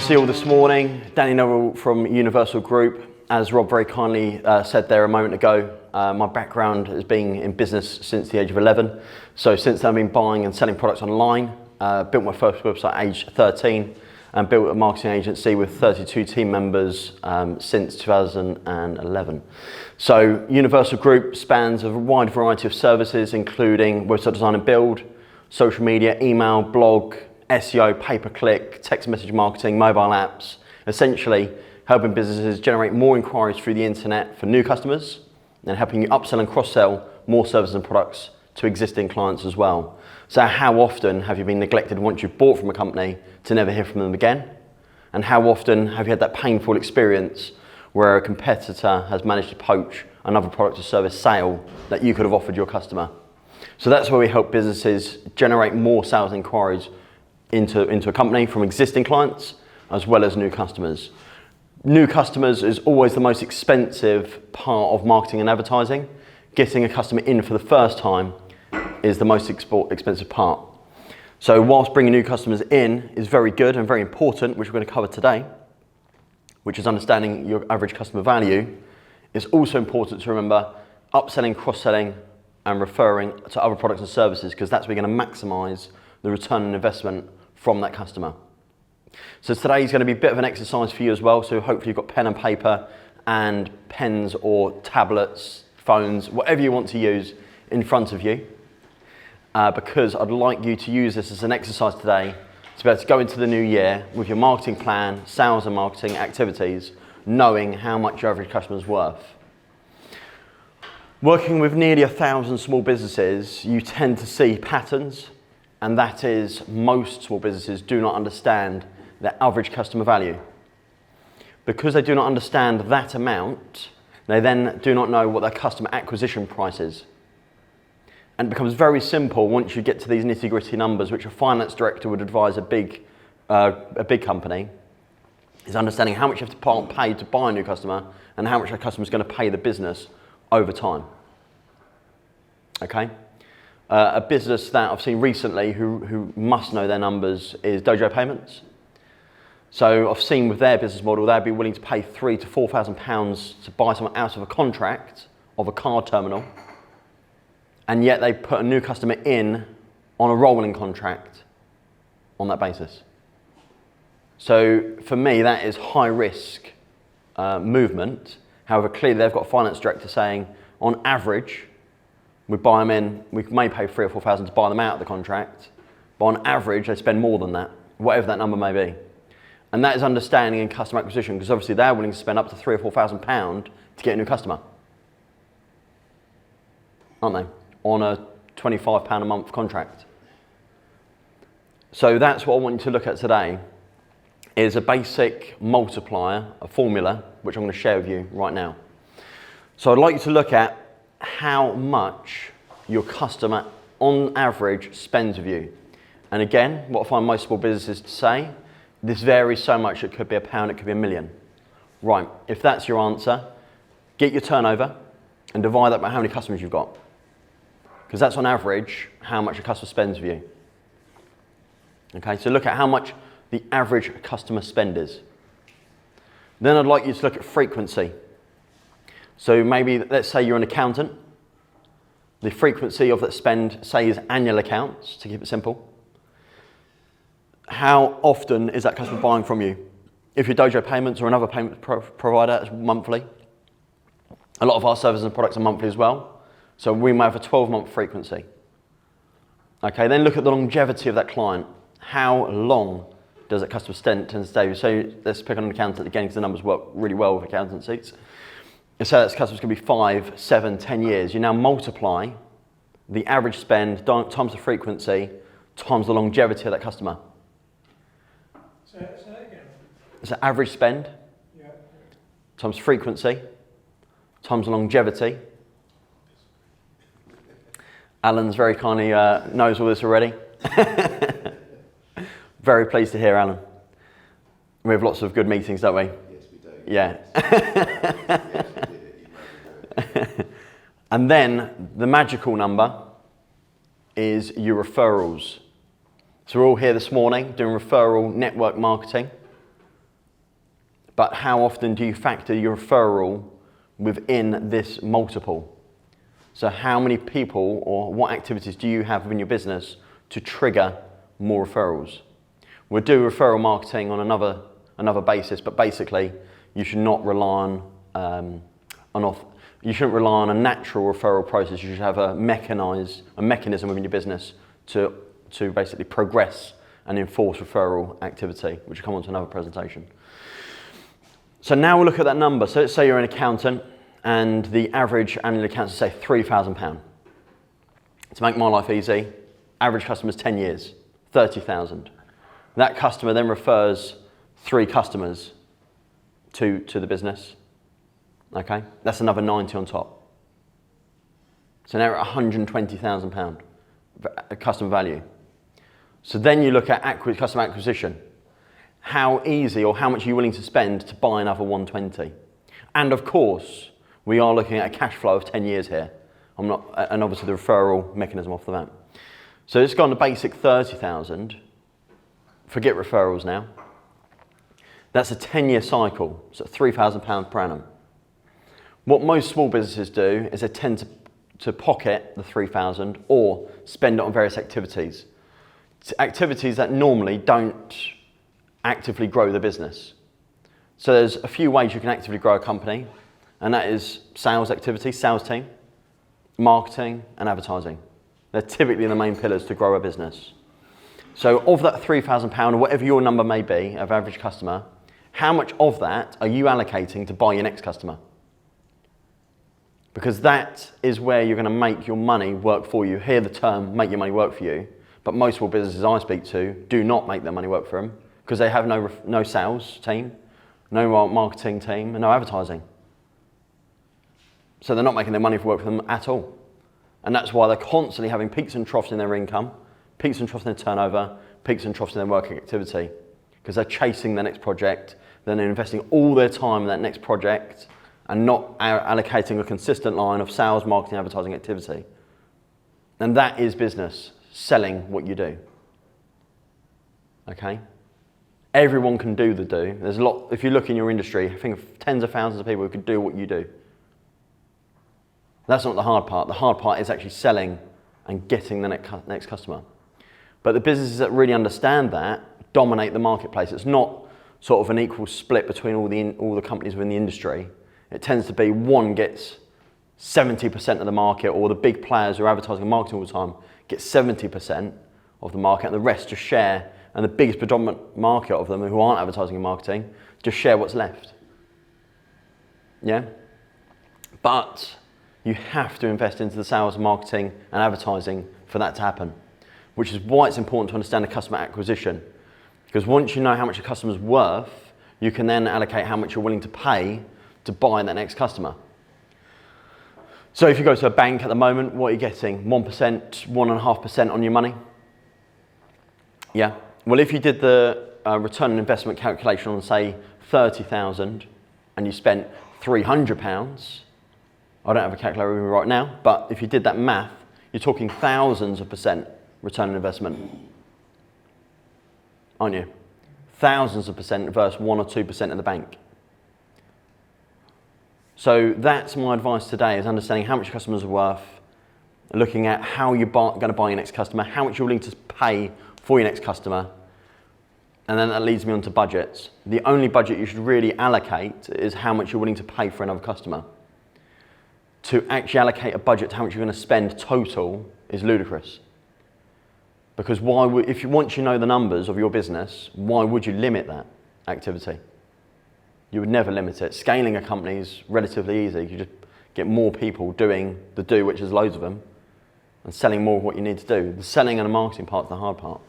see you all this morning. Danny Nevill from Universal Group. As Rob very kindly said there a moment ago, my background has been in business since the age of 11. So since then I've been buying and selling products online, built my first website at age 13 and built a marketing agency with 32 team members since 2011. So Universal Group spans a wide variety of services including website design and build, social media, email, blog, SEO, pay-per-click, text message marketing, mobile apps, essentially helping businesses generate more inquiries through the internet for new customers and helping you upsell and cross-sell more services and products to existing clients as well. So how often have you been neglected once you've bought from a company to never hear from them again? And how often have you had that painful experience where a competitor has managed to poach another product or service sale that you could have offered your customer? So that's where we help businesses generate more sales inquiries into a company from existing clients as well as new customers. New customers is always the most expensive part of marketing and advertising. Getting a customer in for the first time is the most expensive part. So whilst bringing new customers in is very good and very important, which we're going to cover today, which is understanding your average customer value, it's also important to remember upselling, cross-selling and referring to other products and services, because that's where you're going to maximise the return on investment from that customer. So today is going to be a bit of an exercise for you as well, so hopefully you've got pen and paper and pens or tablets, phones, whatever you want to use in front of you, because I'd like you to use this as an exercise today to be able to go into the new year with your marketing plan, sales and marketing activities, knowing how much your average customer is worth. Working with nearly 1,000 small businesses, you tend to see patterns, and that is most small businesses do not understand their average customer value. Because they do not understand that amount, they then do not know what their customer acquisition price is. And it becomes very simple once you get to these nitty-gritty numbers, which a finance director would advise a big company, is understanding how much you have to pay to buy a new customer and how much that customer is going to pay the business over time. Okay? A business that I've seen recently who must know their numbers is Dojo Payments. So I've seen with their business model, they'd be willing to pay £3,000 to £4,000 to buy someone out of a contract of a card terminal, and yet they put a new customer in on a rolling contract on that basis. So for me, that is high risk movement. However, clearly they've got a finance director saying, on average, we buy them in, we may pay £3,000 or £4,000 to buy them out of the contract, but on average they spend more than that, whatever that number may be. And that is understanding in customer acquisition, because obviously they're willing to spend up to £3,000 or £4,000 to get a new customer, aren't they? On a £25 a month contract. So that's what I want you to look at today, is a basic multiplier, a formula, which I'm going to share with you right now. So I'd like you to look at how much your customer on average spends with you. And again, what I find most small businesses to say, this varies so much, it could be £1, it could be £1 million. Right, if that's your answer, get your turnover and divide that by how many customers you've got. Because that's on average how much a customer spends with you. Okay, so look at how much the average customer spend is. Then I'd like you to look at frequency. So maybe, let's say you're an accountant. The frequency of that spend, say, is annual accounts, to keep it simple. How often is that customer buying from you? If you're Dojo Payments or another payment provider, it's monthly. A lot of our services and products are monthly as well. So we might have a 12-month frequency. Okay, then look at the longevity of that client. How long does that customer tend to stay? So let's pick on an accountant again, because the numbers work really well with accountancies. And so that customer's going to be 5, 7, 10 years. You now multiply the average spend times the frequency times the longevity of that customer. Say that again. So average spend times frequency times the longevity. Alan's very kindly knows all this already. Very pleased to hear, Alan. We have lots of good meetings, don't we? Yes, we do. Yeah. Yes, we did. And then the magical number is your referrals. So we're all here this morning doing referral network marketing. but how often do you factor your referral within this multiple? So how many people or what activities do you have within your business to trigger more referrals? We'll do referral marketing on another basis, but basically you should not rely you shouldn't rely on a natural referral process. You should have a mechanism within your business to basically progress and enforce referral activity, which will come on to another presentation. So now we'll look at that number. So let's say you're an accountant and the average annual account is, say, £3,000. To make my life easy, average customer's 10 years, 30,000. That customer then refers 3 customers to the business. Okay, that's another 90 on top. So now we're at £120,000 customer value. So then you look at customer acquisition. How easy or how much are you willing to spend to buy another 120? And of course, we are looking at a cash flow of 10 years here. And obviously the referral mechanism off the bat. So it's gone to basic 30,000. Forget referrals now. That's a 10-year cycle, so £3,000 per annum. What most small businesses do is they tend to pocket the 3,000 or spend it on various activities. Activities that normally don't actively grow the business. So there's a few ways you can actively grow a company, and that is sales activity, sales team, marketing, and advertising. They're typically the main pillars to grow a business. So of that £3,000 or whatever your number may be of average customer, how much of that are you allocating to buy your next customer? Because that is where you're going to make your money work for you. Hear the term, make your money work for you. But most small businesses I speak to do not make their money work for them because they have no sales team, no marketing team, and no advertising. So they're not making their money work for them at all. And that's why they're constantly having peaks and troughs in their income, peaks and troughs in their turnover, peaks and troughs in their working activity. Because they're chasing their next project, then they're investing all their time in that next project and not allocating a consistent line of sales, marketing, advertising activity. And that is business, selling what you do. Okay? Everyone can do the do. There's a lot, if you look in your industry, think of tens of thousands of people who could do what you do. That's not the hard part. The hard part is actually selling and getting the next customer. But the businesses that really understand that dominate the marketplace. It's not sort of an equal split between all the companies within the industry. It tends to be one gets 70% of the market, or the big players who are advertising and marketing all the time get 70% of the market, and the rest just share, and the biggest predominant market of them who aren't advertising and marketing just share what's left. Yeah? But you have to invest into the sales, marketing and advertising for that to happen, which is why it's important to understand the customer acquisition. Because once you know how much a customer's worth, you can then allocate how much you're willing to pay to buy that next customer. So if you go to a bank at the moment, what are you getting? 1%, 1.5% on your money? Yeah. Well, if you did the return on investment calculation on, say, 30,000 and you spent £300, I don't have a calculator with me right now, but if you did that math, you're talking thousands of percent return on investment, aren't you? Thousands of percent versus 1 or 2% in the bank. So that's my advice today, is understanding how much your customers are worth, looking at how you're going to buy your next customer, how much you're willing to pay for your next customer, and then that leads me on to budgets. The only budget you should really allocate is how much you're willing to pay for another customer. To actually allocate a budget to how much you're going to spend total is ludicrous. Because once you know the numbers of your business, why would you limit that activity? You would never limit it. Scaling a company is relatively easy. You just get more people doing the do, which is loads of them, and selling more of what you need to do. The selling and the marketing part is the hard part.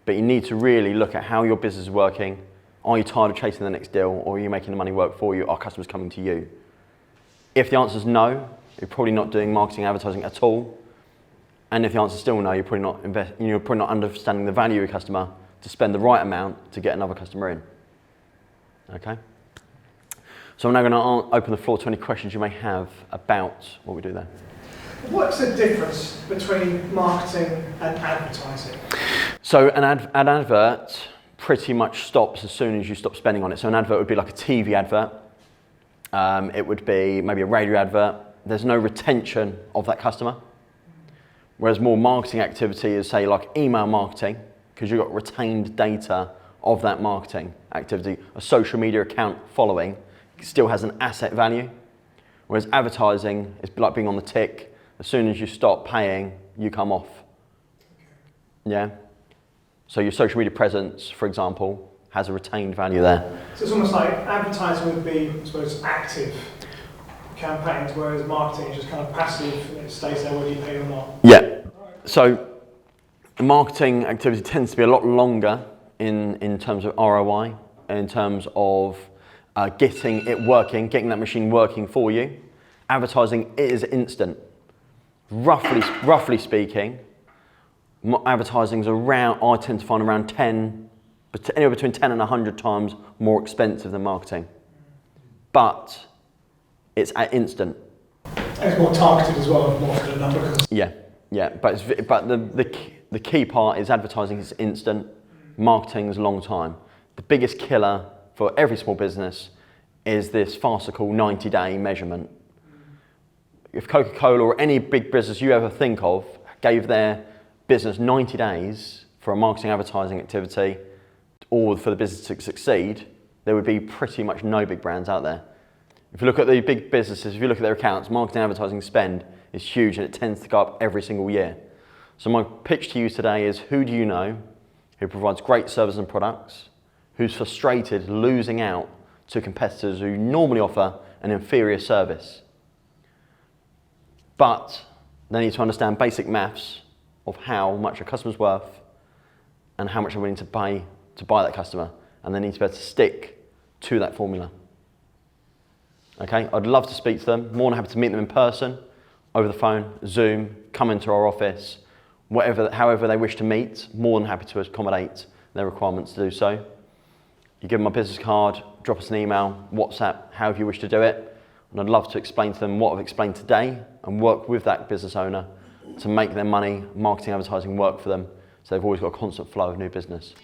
But you need to really look at how your business is working. Are you tired of chasing the next deal, or are you making the money work for you? Are customers coming to you? If the answer is no, you're probably not doing marketing and advertising at all. And if the answer is still no, you're probably not understanding the value of your customer to spend the right amount to get another customer in. Okay? So I'm now going to open the floor to any questions you may have about what we do there. What's the difference between marketing and advertising? So an advert, pretty much stops as soon as you stop spending on it. So an advert would be like a TV advert. It would be maybe a radio advert. There's no retention of that customer. Whereas more marketing activity is, say, like email marketing, because you've got retained data of that marketing activity. A social media account following still has an asset value. Whereas advertising is like being on the tick. As soon as you stop paying, you come off. Yeah? So your social media presence, for example, has a retained value there. So it's almost like advertising would be, I suppose, active campaigns, whereas marketing is just kind of passive and it stays there whether you pay or not. Yeah. So marketing activity tends to be a lot longer in terms of ROI, in terms of getting it working, getting that machine working for you. Advertising is instant. Roughly speaking, advertising is around, I tend to find around 10, anywhere between 10 and 100 times more expensive than marketing. But it's instant. And it's more targeted as well, more for the number. Yeah. But the key part is advertising is instant, marketing is a long time. The biggest killer for every small business is this farcical 90-day measurement. If Coca-Cola or any big business you ever think of gave their business 90 days for a marketing advertising activity or for the business to succeed, there would be pretty much no big brands out there. If you look at the big businesses, if you look at their accounts, marketing advertising spend is huge and it tends to go up every single year. So my pitch to you today is, who do you know who provides great services and products, who's frustrated losing out to competitors who normally offer an inferior service, but they need to understand basic maths of how much a customer's worth and how much they're willing to pay to buy that customer, and they need to be able to stick to that formula. Okay, I'd love to speak to them, more than happy to meet them in person, over the phone, Zoom, come into our office, however they wish to meet, more than happy to accommodate their requirements to do so. You give them my business card, drop us an email, WhatsApp, however you wish to do it, and I'd love to explain to them what I've explained today and work with that business owner to make their money, marketing, advertising work for them, so they've always got a constant flow of new business.